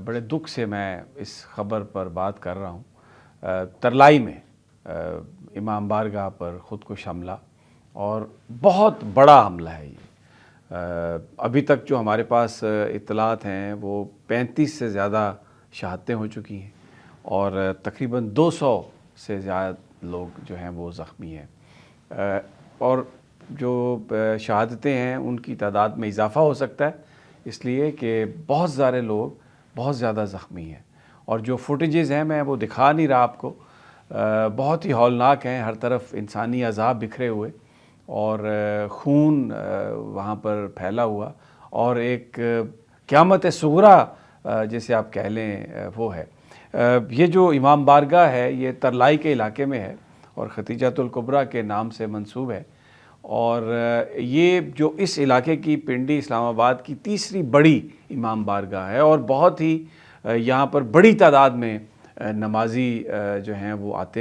بڑے دکھ سے میں اس خبر پر بات کر رہا ہوں۔ ترلائی میں امام بارگاہ پر خودکش حملہ، اور بہت بڑا حملہ ہے یہ۔ ابھی تک جو ہمارے پاس اطلاعات ہیں وہ 35 سے زیادہ شہادتیں ہو چکی ہیں، اور تقریباً 200 سے زیادہ لوگ جو ہیں وہ زخمی ہیں، اور جو شہادتیں ہیں ان کی تعداد میں اضافہ ہو سکتا ہے، اس لیے کہ بہت سارے لوگ بہت زیادہ زخمی ہیں، اور جو فوٹیجز ہیں میں وہ دکھا نہیں رہا آپ کو، بہت ہی ہولناک ہیں۔ ہر طرف انسانی اعضاء بکھرے ہوئے، اور خون وہاں پر پھیلا ہوا، اور ایک قیامت صغریٰ جیسے آپ کہہ لیں وہ ہے۔ یہ جو امام بارگاہ ہے یہ ترلائی کے علاقے میں ہے، اور ختیجۃ الکبریٰ کے نام سے منسوب ہے، اور یہ جو اس علاقے کی پنڈی اسلام آباد کی تیسری بڑی امام بارگاہ ہے، اور بہت ہی یہاں پر بڑی تعداد میں نمازی جو ہیں وہ آتے ہیں۔